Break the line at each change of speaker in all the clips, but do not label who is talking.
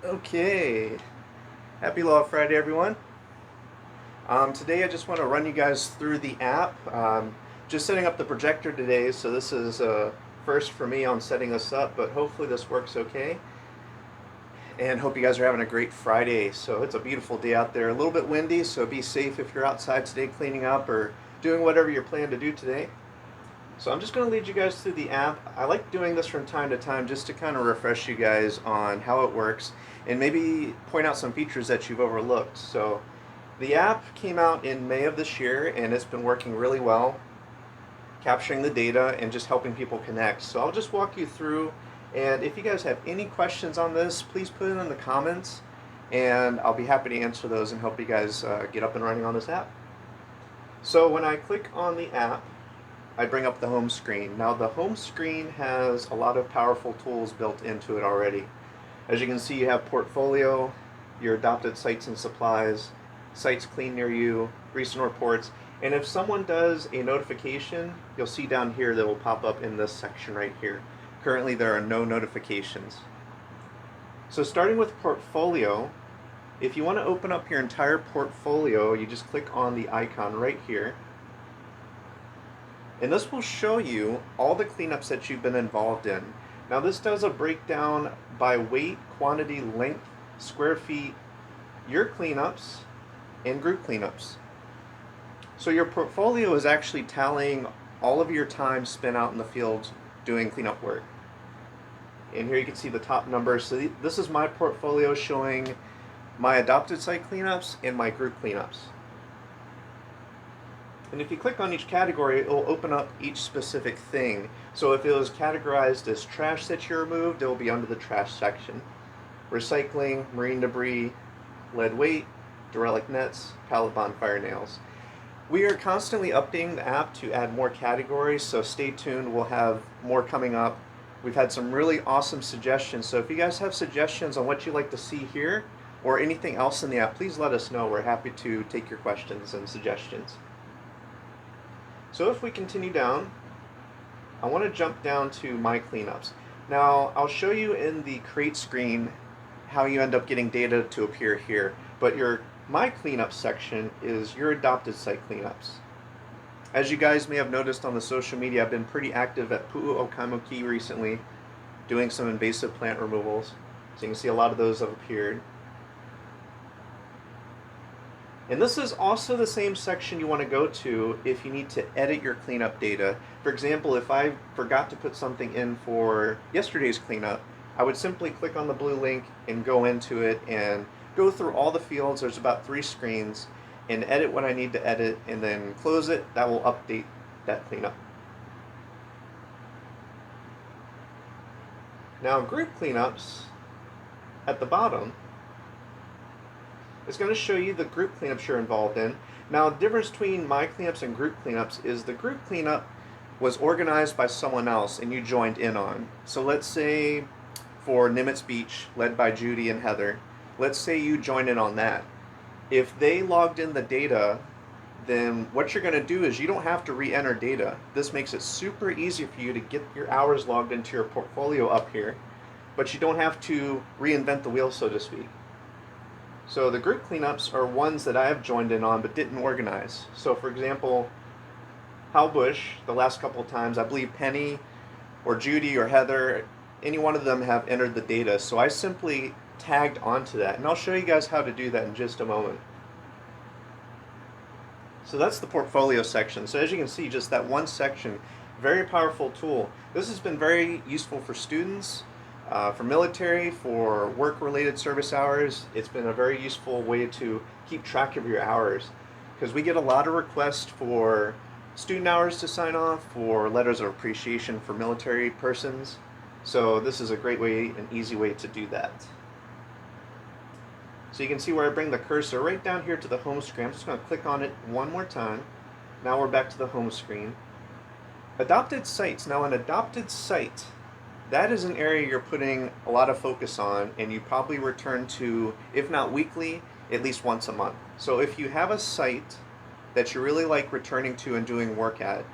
Okay, happy Law Friday, everyone. Today I just want to run you guys through the app. Just setting up the projector today, so this is first for me on setting this up, but hopefully this works okay. And hope you guys are having a great Friday. So it's a beautiful day out there, a little bit windy, so be safe if you're outside today cleaning up or doing whatever you're planning to do today. So I'm just going to lead you guys through the app. I like doing this from time to time just to kind of refresh you guys on how it works and maybe point out some features that you've overlooked. So the app came out in May of this year and it's been working really well, capturing the data and just helping people connect. So I'll just walk you through, and if you guys have any questions on this, please put it in the comments and I'll be happy to answer those and help you guys get up and running on this app. So when I click on the app, I bring up the home screen. Now the home screen has a lot of powerful tools built into it already. As you can see, you have portfolio, your adopted sites and supplies, sites clean near you, recent reports, and if someone does a notification, you'll see down here that will pop up in this section right here. Currently there are no notifications. So starting with portfolio, if you want to open up your entire portfolio, you just click on the icon right here. And this will show you all the cleanups that you've been involved in. Now this does a breakdown by weight, quantity, length, square feet, your cleanups, and group cleanups. So your portfolio is actually tallying all of your time spent out in the field doing cleanup work. And here you can see the top numbers. So this is my portfolio showing my adopted site cleanups and my group cleanups. And if you click on each category, it will open up each specific thing. So if it was categorized as trash that you removed, it will be under the trash section. Recycling, marine debris, lead weight, derelict nets, pallet bonfire nails. We are constantly updating the app to add more categories, so stay tuned. We'll have more coming up. We've had some really awesome suggestions, so if you guys have suggestions on what you'd like to see here or anything else in the app, please let us know. We're happy to take your questions and suggestions. So if we continue down, I want to jump down to my cleanups. Now I'll show you in the create screen how you end up getting data to appear here, but your my cleanup section is your adopted site cleanups. As you guys may have noticed on the social media, I've been pretty active at Pu'uokamoki recently, doing some invasive plant removals. So you can see a lot of those have appeared. And this is also the same section you want to go to if you need to edit your cleanup data. For example, if I forgot to put something in for yesterday's cleanup, I would simply click on the blue link and go into it and go through all the fields. There's about 3 screens, and edit what I need to edit and then close it. That will update that cleanup. Now group cleanups at the bottom, it's going to show you the group cleanups you're involved in. Now, the difference between my cleanups and group cleanups is the group cleanup was organized by someone else and you joined in on. So let's say for Nimitz Beach, led by Judy and Heather, let's say you join in on that. If they logged in the data, then what you're going to do is you don't have to re-enter data. This makes it super easy for you to get your hours logged into your portfolio up here, but you don't have to reinvent the wheel, so to speak. So the group cleanups are ones that I have joined in on but didn't organize. So for example, Hal Bush, the last couple of times, I believe Penny or Judy or Heather, any one of them have entered the data. So I simply tagged onto that. And I'll show you guys how to do that in just a moment. So that's the portfolio section. So as you can see, just that one section, very powerful tool. This has been very useful for students, for military, for work-related service hours. It's been a very useful way to keep track of your hours, because we get a lot of requests for student hours to sign off, for letters of appreciation for military persons. So this is a great way, an easy way to do that. So you can see where I bring the cursor right down here to the home screen. I'm just going to click on it one more time. Now we're back to the home screen. Adopted sites. Now an adopted site, that is an area you're putting a lot of focus on, and you probably return to, if not weekly, at least once a month. So if you have a site that you really like returning to and doing work at,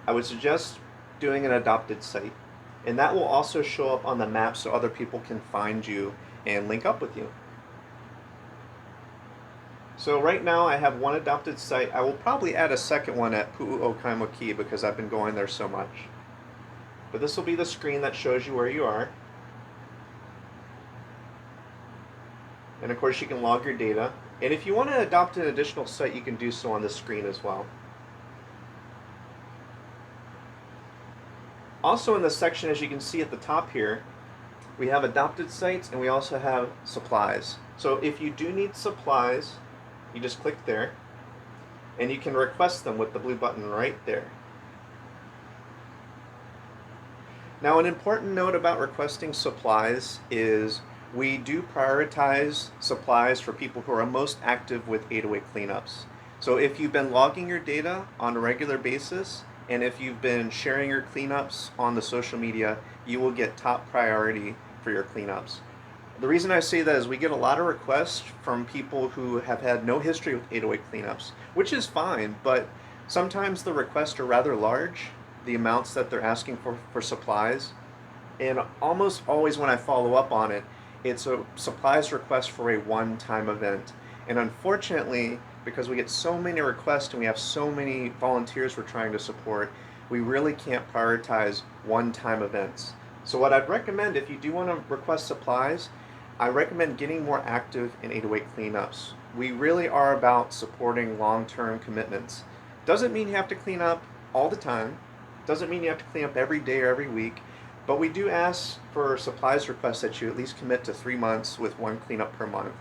I would suggest doing an adopted site. And that will also show up on the map so other people can find you and link up with you. So right now I have one adopted site. I will probably add a second one at Pu'u'okaimoki because I've been going there so much. But this will be the screen that shows you where you are. And of course you can log your data. And if you want to adopt an additional site, you can do so on this screen as well. Also in this section, as you can see at the top here, we have adopted sites and we also have supplies. So if you do need supplies, you just click there and you can request them with the blue button right there. Now an important note about requesting supplies is we do prioritize supplies for people who are most active with 808 cleanups. So if you've been logging your data on a regular basis, and if you've been sharing your cleanups on the social media, you will get top priority for your cleanups. The reason I say that is we get a lot of requests from people who have had no history with 808 cleanups, which is fine, but sometimes the requests are rather large, the amounts that they're asking for supplies. And almost always when I follow up on it, it's a supplies request for a one-time event. And unfortunately, because we get so many requests and we have so many volunteers we're trying to support, we really can't prioritize one-time events. So what I'd recommend, if you do want to request supplies, I recommend getting more active in 808 cleanups. We really are about supporting long-term commitments. Doesn't mean you have to clean up all the time. Doesn't mean you have to clean up every day or every week. But we do ask for supplies requests that you at least commit to 3 months with one cleanup per month,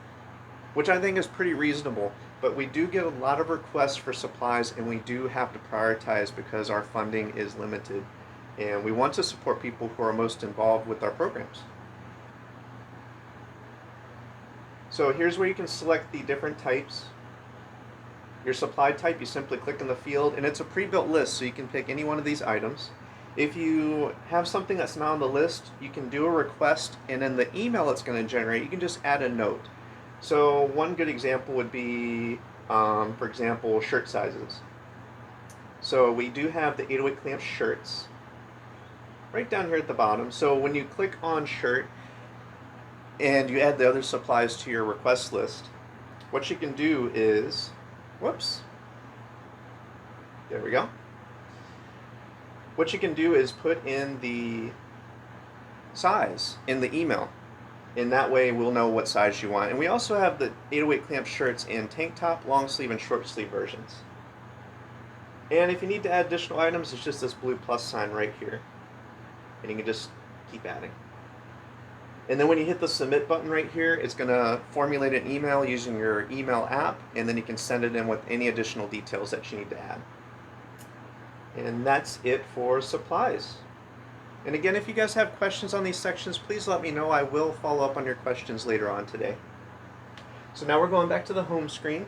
which I think is pretty reasonable. But we do get a lot of requests for supplies and we do have to prioritize because our funding is limited. And we want to support people who are most involved with our programs. So here's where you can select the different types. Your supply type, you simply click in the field and it's a pre-built list, so you can pick any one of these items. If you have something that's not on the list, you can do a request and in the email it's going to generate, you can just add a note. So one good example would be, for example, shirt sizes. So we do have the 808 Clamp shirts right down here at the bottom. So when you click on shirt and you add the other supplies to your request list, what you can do is, whoops, there we go. What you can do is put in the size in the email. And that way we'll know what size you want. And we also have the 808 Clamp shirts in tank top, long sleeve, and short sleeve versions. And if you need to add additional items, it's just this blue plus sign right here. And you can just keep adding. And then when you hit the submit button right here, it's going to formulate an email using your email app, and then you can send it in with any additional details that you need to add. And that's it for supplies. And again, if you guys have questions on these sections, please let me know. I will follow up on your questions later on today. So now we're going back to the home screen.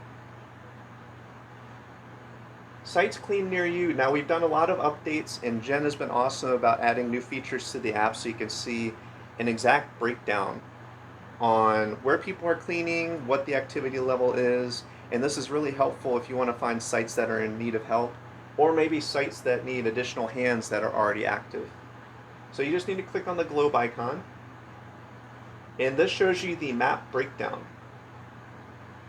Sites clean near you. Now we've done a lot of updates and Jen has been awesome about adding new features to the app so you can see an exact breakdown on where people are cleaning, what the activity level is, and this is really helpful if you want to find sites that are in need of help or maybe sites that need additional hands that are already active. So you just need to click on the globe icon, and this shows you the map breakdown.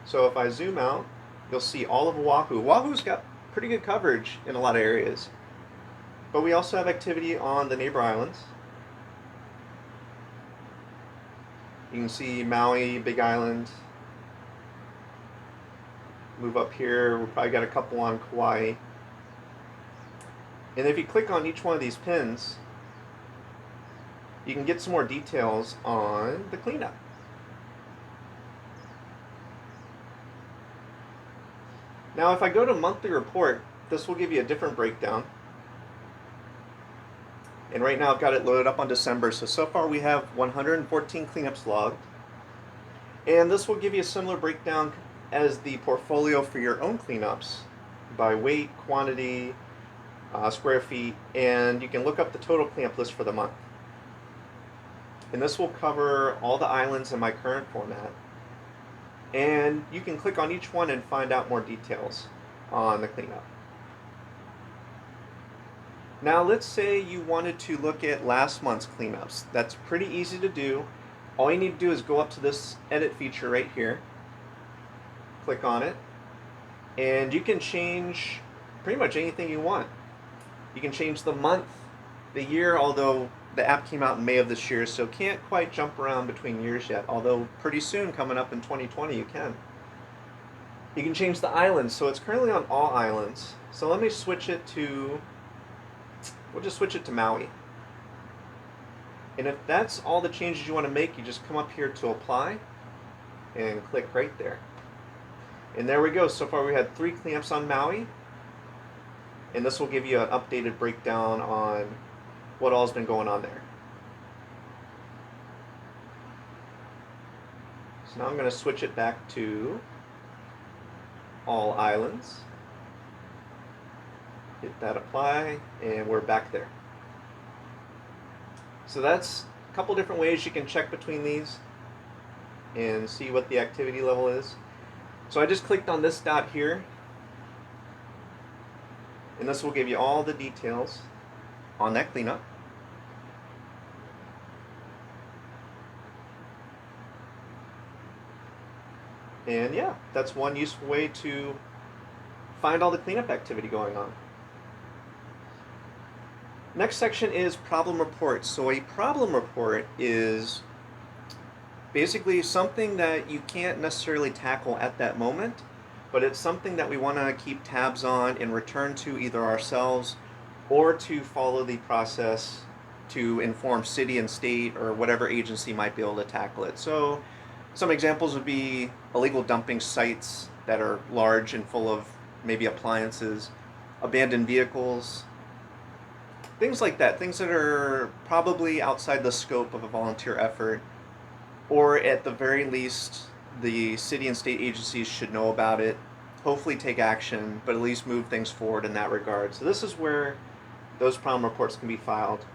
So if I zoom out, you'll see all of Oahu. Oahu's got pretty good coverage in a lot of areas, but we also have activity on the neighbor islands. You can see Maui, Big Island. Move up here, we've probably got a couple on Kauai. And if you click on each one of these pins, you can get some more details on the cleanup. Now if I go to monthly report, this will give you a different breakdown. And right now I've got it loaded up on December, so far we have 114 cleanups logged. And this will give you a similar breakdown as the portfolio for your own cleanups by weight, quantity, square feet, and you can look up the total cleanup list for the month. And this will cover all the islands in my current format. And you can click on each one and find out more details on the cleanup. Now let's say you wanted to look at last month's cleanups. That's pretty easy to do. All you need to do is go up to this edit feature right here, click on it, and you can change pretty much anything you want. You can change the month, the year, although the app came out in May of this year, so can't quite jump around between years yet, although pretty soon, coming up in 2020, you can. You can change the islands, so it's currently on all islands. So let me switch it to, we'll just switch it to Maui. And if that's all the changes you want to make, you just come up here to apply and click right there. And there we go. So far we had 3 cleanups on Maui. And this will give you an updated breakdown on what all's been going on there. So now I'm going to switch it back to all islands. Hit that apply, and we're back there. So that's a couple different ways you can check between these and see what the activity level is. So I just clicked on this dot here, and this will give you all the details on that cleanup. And yeah, that's one useful way to find all the cleanup activity going on. Next section is problem reports. So a problem report is basically something that you can't necessarily tackle at that moment, but it's something that we want to keep tabs on and return to either ourselves or to follow the process to inform city and state or whatever agency might be able to tackle it. So some examples would be illegal dumping sites that are large and full of maybe appliances, abandoned vehicles, things like that, things that are probably outside the scope of a volunteer effort, or at the very least, the city and state agencies should know about it, hopefully take action, but at least move things forward in that regard. So this is where those problem reports can be filed.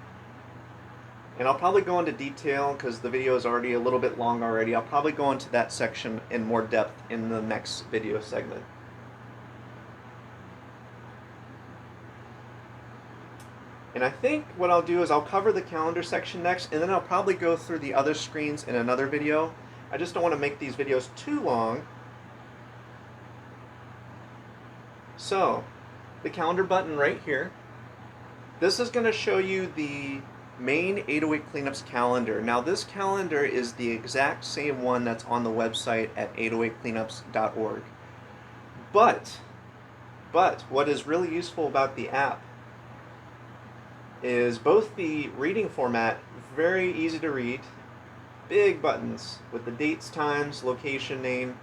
And I'll probably go into detail because the video is already a little bit long already. I'll probably go into that section in more depth in the next video segment. And I think what I'll do is I'll cover the calendar section next, and then I'll probably go through the other screens in another video. I just don't want to make these videos too long. So, the calendar button right here. This is going to show you the main 808 Cleanups calendar. Now this calendar is the exact same one that's on the website at 808cleanups.org. But what is really useful about the app is both the reading format, very easy to read, big buttons with the dates, times, location, name,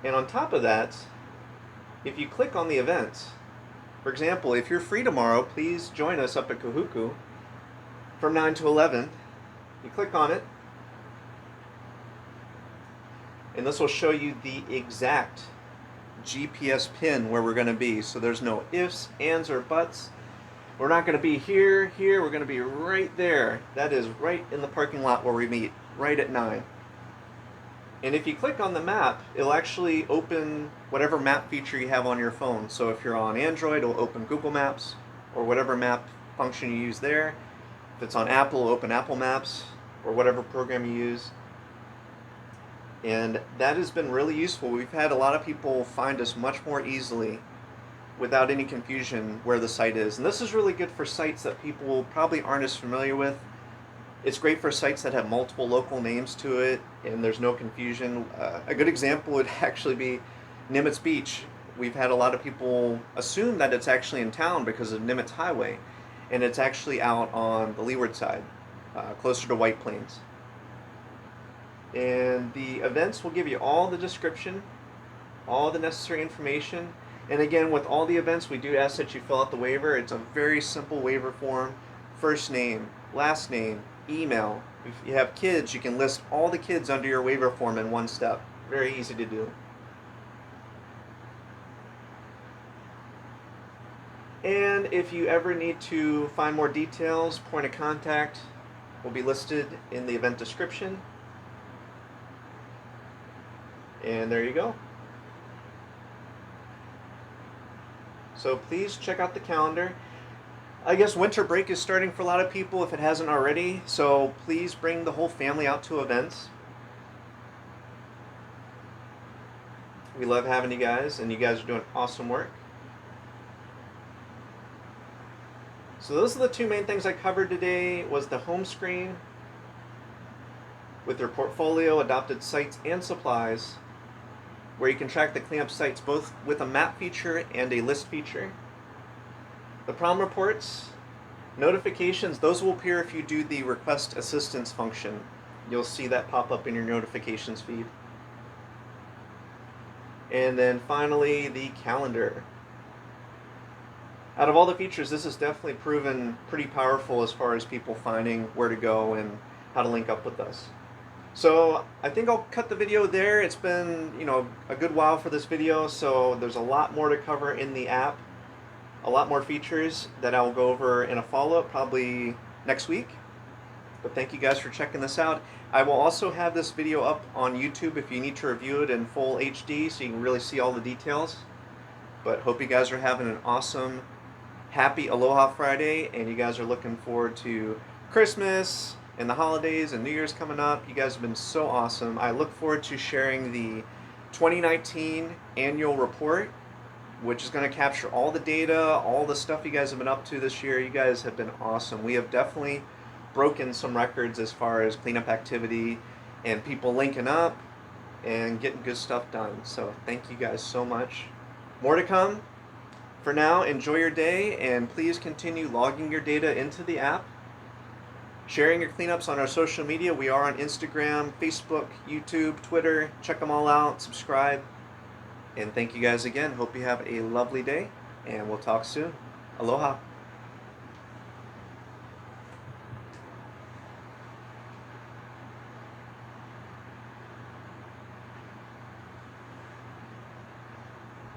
and on top of that, if you click on the event, for example, if you're free tomorrow, please join us up at Kahuku from 9 to 11. You click on it, and this will show you the exact GPS pin where we're going to be. So there's no ifs, ands, or buts. We're not going to be here, we're going to be right there. That is right in the parking lot where we meet, right at 9. And if you click on the map, it'll actually open whatever map feature you have on your phone. So if you're on Android, it'll open Google Maps or whatever map function you use there. If it's on Apple, it'll open Apple Maps or whatever program you use. And that has been really useful. We've had a lot of people find us much more easily without any confusion where the site is. And this is really good for sites that people probably aren't as familiar with. It's great for sites that have multiple local names to it and there's no confusion. A good example would actually be Nimitz Beach. We've had a lot of people assume that it's actually in town because of Nimitz Highway, and it's actually out on the leeward side, closer to White Plains. And the events will give you all the description, all the necessary information. And again, with all the events, we do ask that you fill out the waiver. It's a very simple waiver form. First name, last name, email. If you have kids, you can list all the kids under your waiver form in one step. Very easy to do. And if you ever need to find more details, point of contact will be listed in the event description. And there you go. So please check out the calendar. I guess winter break is starting for a lot of people if it hasn't already, so please bring the whole family out to events. We love having you guys, and you guys are doing awesome work. So those are the two main things I covered today. Was the home screen with their portfolio, adopted sites, and supplies, where you can track the cleanup sites both with a map feature and a list feature. The problem reports, notifications, those will appear if you do the request assistance function. You'll see that pop up in your notifications feed. And then finally, the calendar. Out of all the features, this has definitely proven pretty powerful as far as people finding where to go and how to link up with us. So I think I'll cut the video there. It's been, a good while for this video, so there's a lot more to cover in the app. A lot more features that I'll go over in a follow-up probably next week. But thank you guys for checking this out. I will also have this video up on YouTube if you need to review it in full HD so you can really see all the details. But hope you guys are having an awesome, happy Aloha Friday, and you guys are looking forward to Christmas and the holidays and New Year's coming up. You guys have been so awesome. I look forward to sharing the 2019 annual report, which is going to capture all the data, all the stuff you guys have been up to this year. You guys have been awesome. We have definitely broken some records as far as cleanup activity and people linking up and getting good stuff done. So thank you guys so much. More to come. For now, enjoy your day, and please continue logging your data into the app, sharing your cleanups on our social media. We are on Instagram, Facebook, YouTube, Twitter. Check them all out. Subscribe. And thank you guys again. Hope you have a lovely day, and we'll talk soon. Aloha.